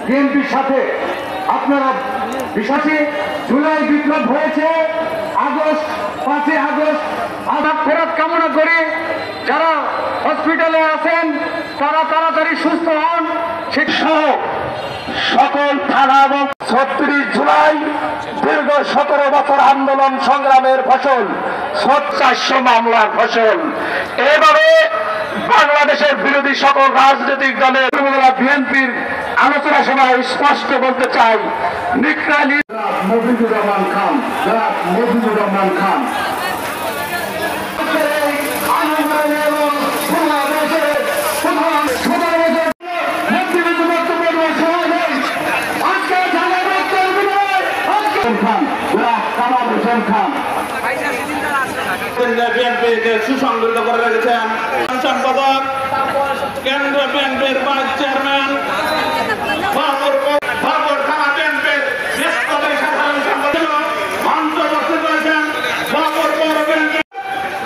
বিএনপির সাথে আপনারা বিশ্বাসী জুলাই বিপ্লব হয়েছে আগস্ট 5 আগস্ট আবার ফেরত কামনা করি। যারা হসপিটালে আছেন তারা তাড়াতাড়ি সুস্থ হন। শিক্ষক সকল থানা এবং 36 জুলাই দীর্ঘ 17 বছর আন্দোলন সংগ্রামের ফসল, 400 মামলার ফসল। এভাবে বাংলাদেশের বিরোধী সকল রাজনৈতিক দলের বিএনপির আলোচনা সভায় স্পষ্ট বলতে চাই, মজিবুর রহমান খান, মজিবুর রহমান খান বিএনপিকে সুসংগঠিত করে রেখেছেন সম্পাদক কেন্দ্র বিএনপির ভাইস চেয়ারম্যান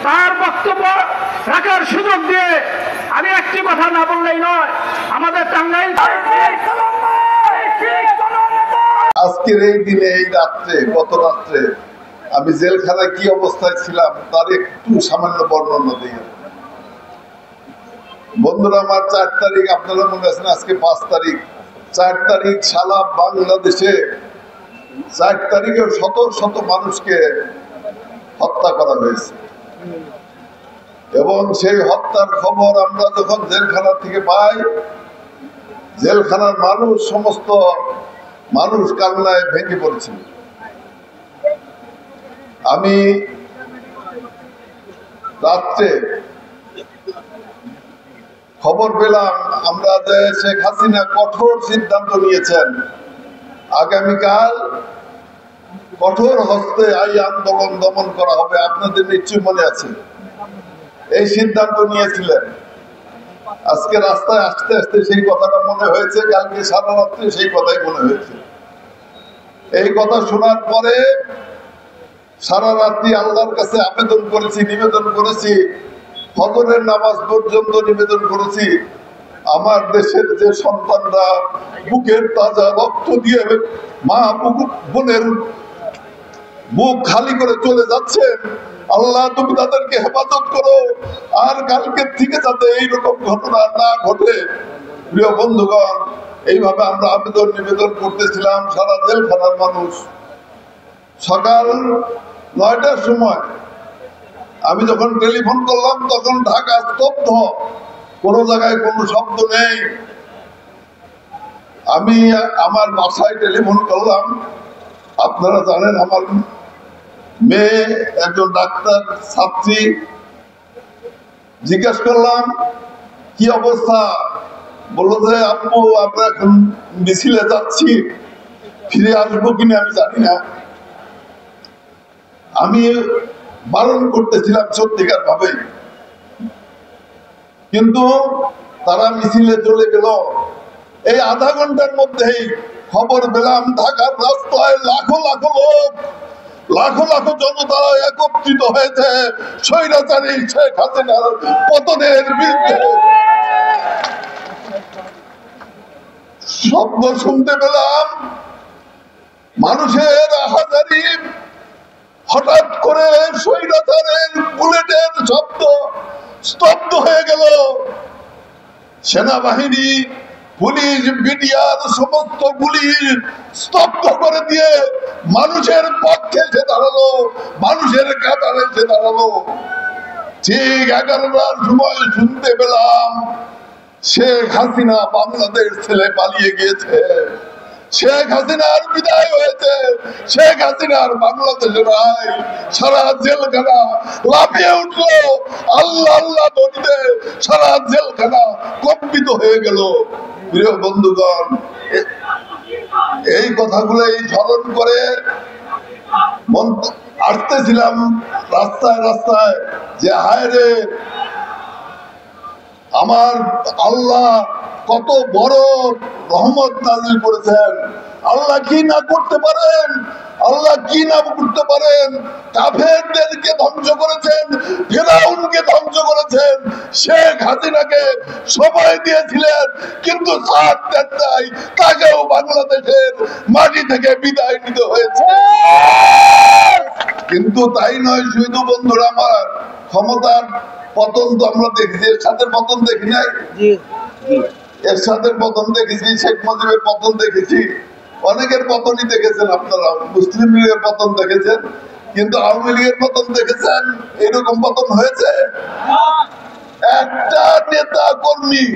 তার বক্তব্য রাখার সুযোগ দিয়ে আমি একটি কথা না বললেই নয়। আমাদের টাঙ্গাইল আজকের এই দিনে, এই রাত্রে, গত রাত্রে আমি জেলখানায় কি অবস্থায় ছিলাম তার একটু সামান্য বর্ণনা দিই। বন্ধুরা আমার, 4 তারিখ, আপনারা মনে আছেন আজকে 5 তারিখ, 4 তারিখ সারা বাংলাদেশে 4 তারিখে শত শত মানুষকে হত্যা করা হয়েছে এবং সেই হত্যার খবর আমরা যখন জেলখানা থেকে পাই, জেলখানার মানুষ, সমস্ত মানুষ কান্নায় ভেঙে পড়েছিল। আমি রাত্রে খবর পেলাম আমরা যে শেখ হাসিনা কঠোর সিদ্ধান্ত নিয়েছেন, আগামীকাল কঠোর হস্তে এই আন্দোলন দমন করা হবে। আপনাদের নিশ্চয়ই মনে আছে এই সিদ্ধান্ত নিয়েছিলেন। আজকে রাস্তায় আসতে আসতে সেই কথাটা মনে হয়েছে, কালকে সারা রাত্রে সেই কথাই মনে হয়েছে। এই কথা শোনার পরে সারা রাত্রি আল্লাহর কাছে আবেদন করেছি, নিবেদন করেছি, ফজরের নামাজ পর্যন্ত নিবেদন করেছি, আমার দেশের যে সন্তানরা বুকের তাজা রক্ত দিয়ে মা বোনের বুক খালি করে চলে যাচ্ছেন, আল্লাহ তুমি তাদেরকে হেফাজত করো, আর কালকের থেকে যাতে এইরকম ঘটনা না ঘটে। প্রিয় বন্ধুগণ, এইভাবে আমরা আবেদন নিবেদন করতেছিলাম সারা জেলখানার মানুষ। সকাল 9টার সময় আমি যখন টেলিফোন করলাম তখন ঢাকা স্তব্ধ, কোনো জায়গায় কোনো শব্দ নেই। আমি আমার বাসায় টেলিফোন করলাম। আপনারা জানেন আমার মেয়ে একজন ডাক্তার ছাত্রী, জিজ্ঞাসা করলাম কি অবস্থা, বললো যে আপু আমরা এখন মিছিলে যাচ্ছি, ফিরে আসবো কিনা আমি জানি না। আমি বারণ করতেছিলাম সত্যিকার ভাবে, কিন্তু তারা মিছিলে চলে গেল। এই আধা ঘন্টার মধ্যেই খবর পেলাম ঢাকার রাস্তায় লাখো লাখো লোক, লাখো লাখো জনতা একত্রিত হয়েছে স্বৈরাচারী শেখ হাসিনার পতনের বিরুদ্ধে। শব্দ শুনতে পেলাম মানুষের আহাজারি, হঠাৎ করে স্বৈরাচারের বুলেটের শব্দ স্তব্ধ হয়ে গেল। সেনাবাহিনী, পুলিশ, মিডিয়ার সমস্ত গুলি স্তব্ধ করে দিয়ে মানুষের পক্ষে এসে দাঁড়ালো, মানুষের কাতারে এসে দাঁড়ালো। ঠিক 11টার সময় শুনতে পেলাম শেখ হাসিনা বাংলাদেশ ছেড়ে পালিয়ে গিয়েছে, শেখ হাসিনার বিদায় হয়েছে, শেখ হাসিনার বাংলাদেশে নাই। সারা জেলখানা লাফিয়ে উঠলো, আল্লাহ আল্লাহ বলতে সারা জেলখানা কম্পিত হয়ে গেল। প্রিয় বন্ধুগণ, এই কথাগুলোই স্মরণ করে আসতেছিলাম রাস্তায় রাস্তায় যে হায় রে, আমার আল্লাহ কত বড় রহমত নাজিল করেছেন, আল্লাহ কি না করতে পারেন, আল্লাহ কি না করতে পারেন। কাফেরদেরকে ধ্বংস করেছেন, ফিরাউনকে ধ্বংস করেছেন, শেখ হাসিনাকে সময় দিয়েছিলেন কিন্তু সাথ দেন নাই, তাকেও বাংলাদেশের মাটি থেকে বিদায় নিতে হয়েছে। কিন্তু তাই নয় শুধু বন্ধুরা আমার, ক্ষমতার পতন তো আমরা দেখেছি, এর সাথে পতন দেখি নাই, এর সাথে পতন দেখেছি, শেখ মুজিবের পতন দেখেছি, অনেকের পতনই দেখেছেন আপনারা, মুসলিম লীগের পতন দেখেছেন, কিন্তু আওয়ামী লীগের পতন দেখেছেন এরকম পতন হয়েছে? একটা নেতা কর্মী,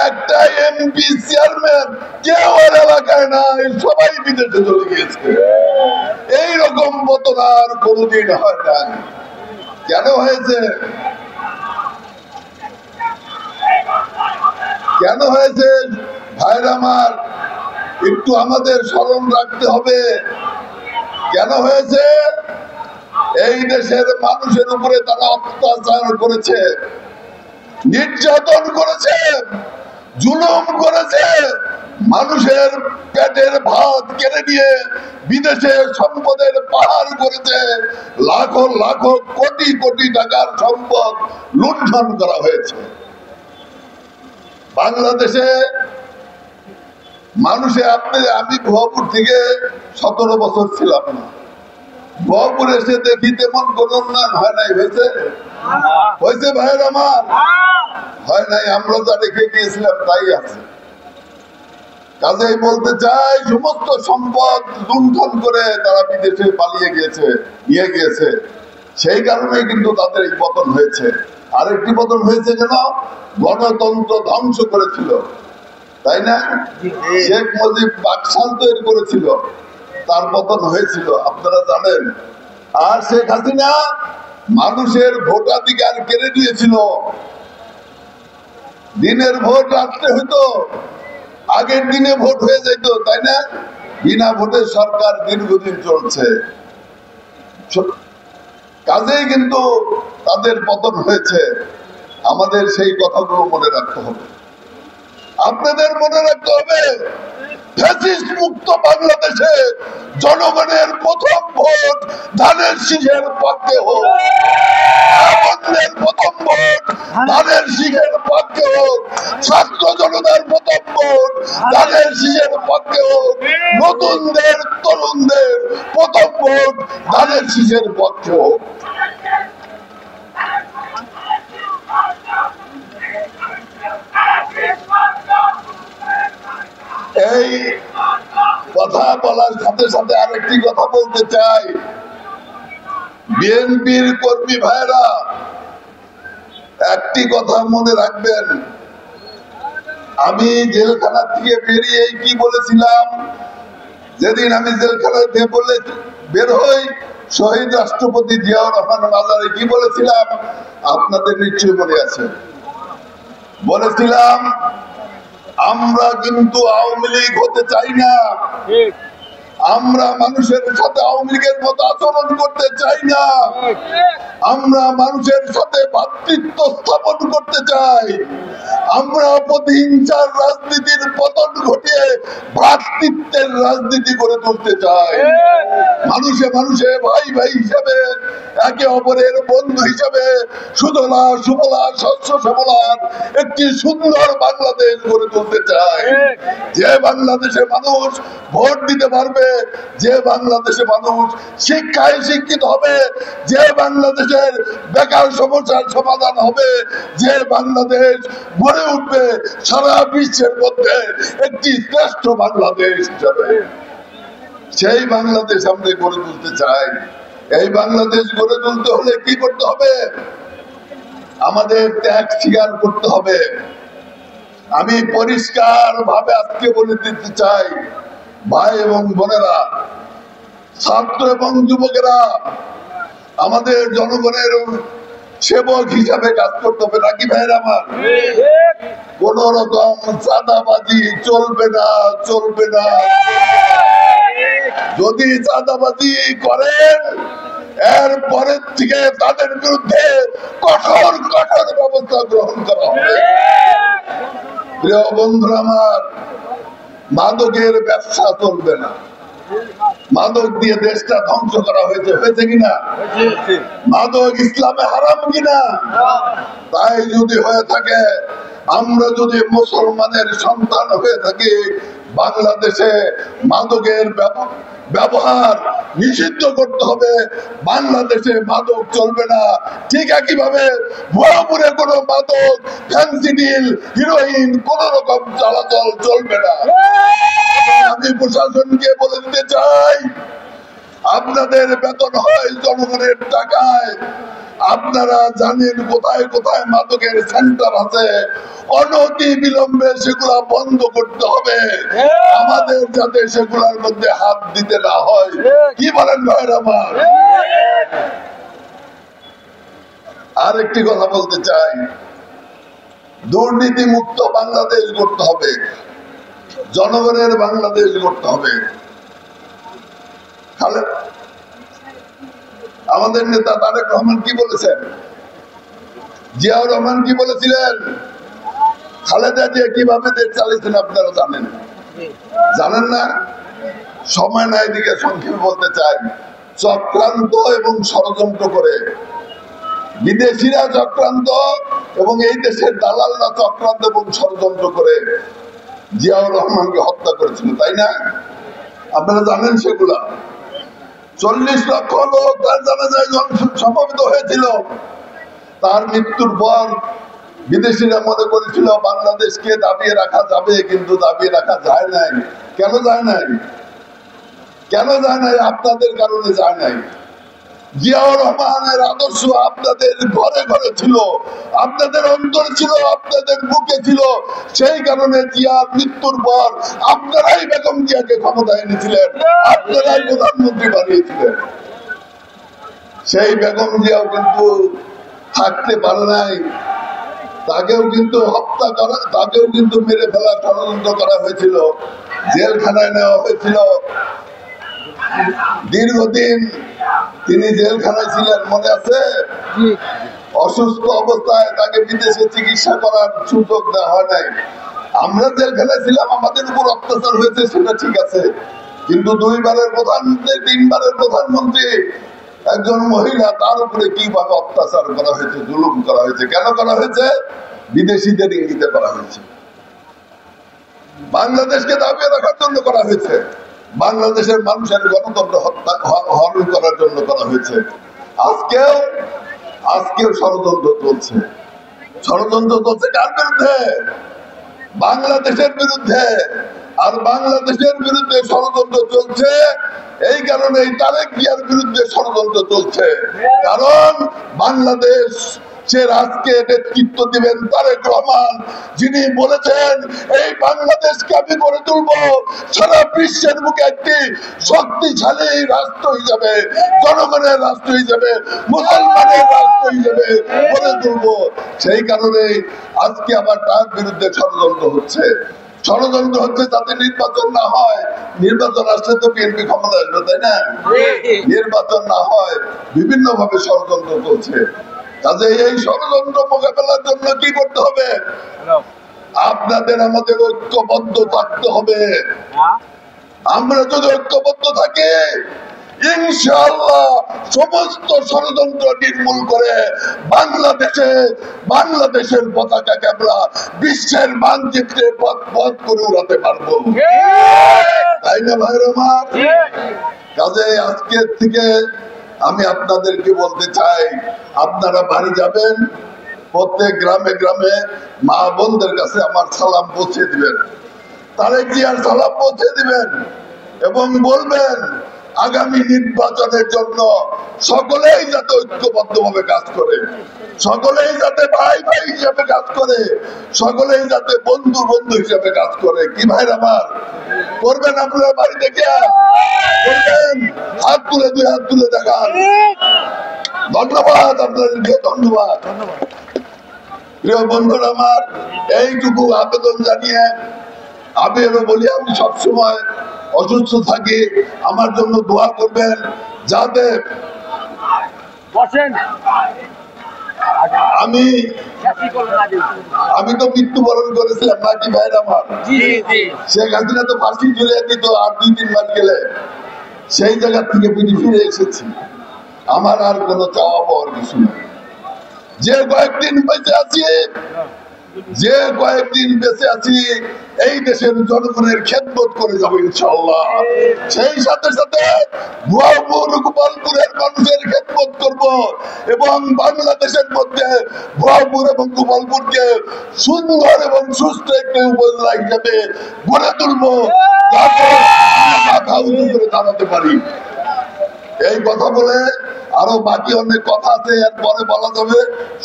একটা এমপি চেয়ারম্যান কেউ আর এলাকায় নাই, সবাই বিদেশে চলে গিয়েছে। এইরকম পতন আর কোনদিন হয় না। কেন হয়েছে? কেন হয়েছে ভাইরা আমার, একটু আমাদের স্মরণ রাখতে হবে। কেন হয়েছে? এই দেশের মানুষের উপরে তারা অত্যাচার করেছে, নির্যাতন করেছে, জুলুম করেছে, মানুষের পেটের ভাত কেড়ে নিয়ে বিদেশে সম্পদের পাহাড় করেছে, লাখো লাখো কোটি কোটি টাকার সম্পদ লুণ্ঠন করা হয়েছে। বাংলাদেশে মানুষে আমি ভুয়াপুর থেকে 17 বছর ছিলাম না, ভুয়াপুর এসে দেখি তেমন কোন উন্নয়ন হয় নাই। হয়েছে? হয়েছে ভাইয়ের আমার? হয় নাই। আমরা যা রেখে গিয়েছিলাম তাই আছে। কাজেই বলতে চাই, সমস্ত সম্পদ লুণ্ঠন করে তারা বিদেশে পালিয়ে গিয়েছে, নিয়ে গিয়েছে। সেই কারণে কিন্তু তাদের এই পতন হয়েছে। আরেকটি পতন হয়েছে কেন? গণতন্ত্র ধ্বংস করেছিল, তাই না? শেখ মুজিব বাকশাল তৈরি করেছিল, তার পতন হয়েছিল, আপনারা জানেন। আর শেখ হাসিনা মানুষের ভোটাধিকার কেড়ে নিয়েছিল। দিনের ভোট রাত্রে হইতো, আগের দিনে ভোট হয়ে যেত, তাই না? বিনা ভোটে সরকার দীর্ঘদিন চলছে। কাজেই কিন্তু তাদের পতন হয়েছে। আমাদের সেই কথাগুলো মনে রাখতে হবে, আপনাদের মনে রাখতে হবে। ফ্যাসিস্ট মুক্ত বাংলাদেশে জনগণের প্রথম ভোট ধানের শীষের পক্ষে হোক, আমাদের প্রথম ভোট ধানের শীষের পক্ষে হোক, ছাত্র জনতার প্রথম ভোট ধানের শীষের পক্ষে হোক, নতুনদের তরুণদের প্রথম ভোট ধানের শীষের পক্ষে হোক। এই কথা বলার সাথে সাথে আরেকটি কথা বলতে চাই। বিএনপির কর্মী ভাইরা একটি কথা মনে রাখবেন, আমি জেলখানা থেকে বেরিয়ে কি বলেছিলাম? যেদিন আমি জেলখানা থেকে বের হই, শহীদ রাষ্ট্রপতি জিয়াউর রহমান মাজারে কি বলেছিলাম? আপনাদের নিশ্চয়ই মনে আছে। বলেছিলাম, আমরা কিন্তু আওয়ামী লীগ হতে চাই না, আমরা মানুষের সাথে আওয়ামী লীগের মতো আচরণ করতে চাই না, আমরা মানুষের সাথে ভ্রাতৃত্ব স্থাপন করতে চাই, আমরা প্রতিহিংসার রাজনীতির পতন ঘটিয়ে ভ্রাতৃত্বের রাজনীতি করে তুলতে চাই। মানুষে মানুষে ভাই ভাই হিসাবে, একে অপরের বন্ধু হিসাবে সুজলা সুফলা শস্য শ্যামলার একটি সুন্দর বাংলাদেশ গড়ে তুলতে চাই। যে বাংলাদেশে মানুষ ভোট দিতে পারবে, যে বাংলাদেশে মানুষ শিক্ষায় শিক্ষিত হবে, যে বাংলাদেশের বেকার সমস্যার সমাধান হবে, যে বাংলাদেশ গড়ে উঠবে সারা বিশ্বের মধ্যে একটি শ্রেষ্ঠ বাংলাদেশ হিসাবে, সেই বাংলাদেশ আমরা গড়ে তুলতে চাই। এই বাংলাদেশ গড়ে তুলতে হলে কি করতে হবে? আমাদের ত্যাগ স্বীকার করতে হবে। আমি পরিষ্কার ভাবে আজকে বলে দিতে চাই, ভাই এবং বোনেরা, ছাত্র এবং যুবকেরা, আমাদের জনগণের সেবক হিসাবে কাজ করতে হবে, নাকি ভাইরা আমার? কোন রকম চাঁদাবাজি চলবে না, চলবে না। যদি চাঁদাবাজি করেন, এর পরের থেকে তাদের বিরুদ্ধে কঠোর কঠোর ব্যবস্থা গ্রহণ করা হবে। প্রিয় বন্ধুরা আমার, মাদকের ব্যবসা চলবে না। মাদক দিয়ে দেশটা ধ্বংস করা হয়েছে, হয়েছে কিনা? মাদক ইসলামে হারাম কিনা? তাই যদি হয়ে থাকে, আমরা যদি মুসলমানের সন্তান হয়ে থাকি, বাংলাদেশে মাদকের ব্যবহার নিষিদ্ধ করতে হবে। বাংলাদেশে মাদক চলবে না। ঠিক একইভাবে ভুয়াপুরে কোনো মাদক, ফেন্সিডিল, হিরোইন কোন রকম চলাচল চলবে না। আমি প্রশাসনকে বলে দিতে চাই, আপনাদের বেতন হয় জনগণের টাকায়। আপনারা জানেন কোথায় কোথায় মাদকের সেন্টার আছে। অনতি বিলম্বে সেগুলা বন্ধ করতে হবে, আমাদের যাতে সেগুলোর মধ্যে হাত দিতে না হয়। কি বলেন ভাইয়ের আমার? আরেকটি কথা বলতে চাই, দুর্নীতি মুক্ত বাংলাদেশ গড়তে হবে, জনগণের বাংলাদেশ গড়তে হবে। আমাদের নেতা তারেক রহমান কি বলেছেন? জিয়াউর রহমান কি বলেছিলেন? খালেদা জিয়া কিভাবে দেশ চালিয়েছেন আপনারা জানেন? জানেন না? সময় নাই, দিকে সংক্ষেপে বলতে চাই। চক্রান্ত এবং ষড়যন্ত্র করে বিদেশিরা চক্রান্ত এবং এই দেশের দালালরা চক্রান্ত এবং ষড়যন্ত্র করে জিয়াউর রহমানকে হত্যা করেছিল, তাই না? আপনারা জানেন সেগুলা। 40 লক্ষ লোক তার জানাজায় সমবেত হয়েছিল। তার মৃত্যুর পর বিদেশিরা মনে করেছিল বাংলাদেশকে দাবিয়ে রাখা যাবে, কিন্তু দাবিয়ে রাখা যায় নাই। কেন যায় নাই? কেন যায় নাই? আপনাদের কারণে যায় নাই। জিয়াউর রহমানের আদর্শ আপনাদের ঘরে ঘরে ছিল, আপনাদের অন্তরে ছিল, আপনাদের বুকে ছিল। সেই কারণে জিয়ার মৃত্যুর পর আপনারাই বেগম জিয়াকে ক্ষমতায় এনেছিলেন, আপনারাই প্রধানমন্ত্রী বানিয়েছিলেন। সেই বেগম জিয়াও কিন্তু থাকতে পারে নাই, তাকেও কিন্তু হত্যা করা, তাকেও কিন্তু মেরে ফেলার ষড়যন্ত্র করা হয়েছিল, জেলখানায় নেওয়া হয়েছিল। দীর্ঘদিন তিনি জেলখানায় ছিলেন, মনে আছে? অসুস্থ অবস্থায় তাকে বিদেশে চিকিৎসা করার সুযোগ দেওয়া হয় নাই। আমরা জেলখানায় ছিলাম, আমাদের উপর অত্যাচার হয়েছে, সেটা ঠিক আছে, কিন্তু 2 বারের প্রধানমন্ত্রী, 3 বারের প্রধানমন্ত্রী একজন মহিলা, তার উপরে কিভাবে অত্যাচার করা হয়েছে, জুলুম করা হয়েছে। কেন করা হয়েছে? বিদেশিদের ইঙ্গিতে করা হয়েছে। বাংলাদেশকে দাবিয়ে রাখার জন্য করা হয়েছে, বাংলাদেশের মানুষের গণতন্ত্র হরণ করার জন্য করা হয়েছে। আজকেও ষড়যন্ত্র চলছে। ষড়যন্ত্র চলছে কার বিরুদ্ধে? বাংলাদেশের বিরুদ্ধে। আর বাংলাদেশের বিরুদ্ধে ষড়যন্ত্র চলছে এই কারণেই তারেক জিয়ার বিরুদ্ধে ষড়যন্ত্র চলছে, কারণ বাংলাদেশ সে রাজকে নেতৃত্ব দিবেন তারেক রহমান, যিনি বলেছেন এই বাংলাদেশকে আমি গড়ে তুলবো সারা বিশ্বের বুকে একটি শক্তিশালী রাষ্ট্র হিসাবে, জনগণের রাষ্ট্র হিসাবে, মুসলমানের রাষ্ট্র হিসাবে গড়ে তুলবো। সেই কারণে আজকে আবার তার বিরুদ্ধে ষড়যন্ত্র হচ্ছে। ষড়যন্ত্র হচ্ছে যাতে নির্বাচন না হয়। নির্বাচন আসলে তো বিএনপি ক্ষমতা আসবে, তাই না? নির্বাচন না হয়, বিভিন্ন ভাবে ষড়যন্ত্র চলছে। কাজে এই ষড়যন্ত্র মোকাবেলার জন্য কি করতে হবে? আপনাদের আমাদের ঐক্যবদ্ধ থাকতে হবে। আমরা যদি ঐক্যবদ্ধ থাকি, ইনশাআল্লাহ সমস্ত ষড়যন্ত্র নির্মূল করে বাংলাদেশের পতাকাকে আমরা বিশ্বের মানচিত্রে পথ করে উড়াতে পারবো, তাই না ভাইরা আমার? কাজে আজকের থেকে আমি আপনাদেরকে বলতে চাই, আপনারা বাড়ি যাবেন, প্রত্যেক গ্রামে গ্রামে মা বোনদের কাছে আমার সালাম পৌঁছে দিবেন, তারেক জিয়ার সালাম পৌঁছে দিবেন এবং বলবেন আগামী নির্বাচনের জন্য সকলেই যাতে ঐক্যবদ্ধ ভাবে কাজ করে, সকলেই যাতে ভাই ভাই হিসেবে কাজ করে, সকলেই যাতে বন্ধু বন্ধু হিসেবে কাজ করে। কি ভাইরা আমার, করবেন আপনারা বাড়ি থেকে? করবেন? হাত তুলে, 2 হাত তুলে দেখান। ধন্যবাদ আপনাদেরকে, ধন্যবাদ। প্রিয় বন্ধুরা আমার, এইটুকু আবেদন জানিয়ে আমি এরও বলি, আমি সবসময় অসুস্থ থাকি, আমার জন্য দোয়া করবেন যাতে আমি তো মৃত্যুবরণ করেছিলাম নাকি ভাইয়ের আমার? শেখ হাসিনা তো ফাঁসি ঝুলিয়ে দিত আর 2-3 মাস গেলে, সেই জায়গা থেকে ফিরে এসেছি। আমার আর কোনো চাওয়া পাওয়ার কিছু নেই। যে কয়েকদিন বেঁচে আছি এই দেশের জনগণের খেদমত করে যাবো ইনশাআল্লাহ। সেই সাথে সাথে ভুয়াপুর গোপালপুরের মানুষের খেদমত করব এবং বাংলাদেশের মধ্যে ভুয়াপুর এবং গোপালপুরকে সুন্দর এবং সুস্থ একটি উপজেলা হিসেবে গড়ে তুলবো, যাতে মাথা উঁচু করে দাঁড়াতে পারি। এই কথা বলে আরো বাকি অনেক কথা আছে, এরপরে বলা যাবে।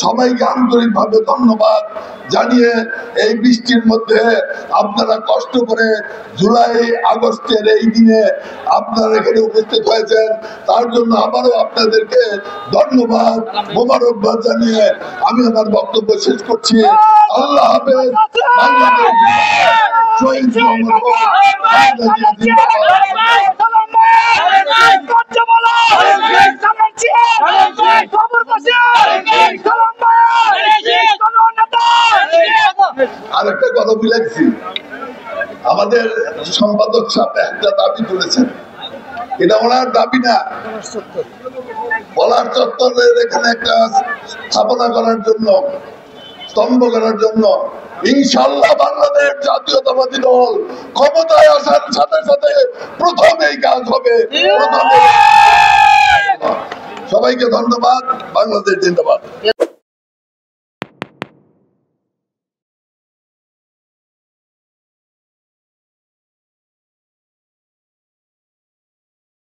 সবাইকে আন্তরিক ভাবে ধন্যবাদ জানিয়ে এই বৃষ্টির মধ্যে আপনারা কষ্ট করে জুলাই আগস্টের এই দিনে আপনারা এখানে উপস্থিত হয়েছেন, তার জন্য আবারও আপনাদেরকে ধন্যবাদ মোবারকবাদ জানিয়ে আমি আমার বক্তব্য শেষ করছি। আল্লাহ হাফেজ। বাংলাদেশ শহীদ আরেকটা কথা বলেছি, আমাদের সম্পাদক সাহেব একটা দাবি তুলেছেন, এটা ওনার দাবি না, পলাশ চত্বরের এখানে একটা স্থাপনা করার জন্য, স্তম্ভ করার জন্য। ইনশাআল্লাহ বাংলাদেশ জাতীয়তাবাদী দল ক্ষমতায় আসার সাথে সাথে প্রথম এই কাজ হবে। সবাইকে ধন্যবাদ। বাংলাদেশ জিন্দাবাদ।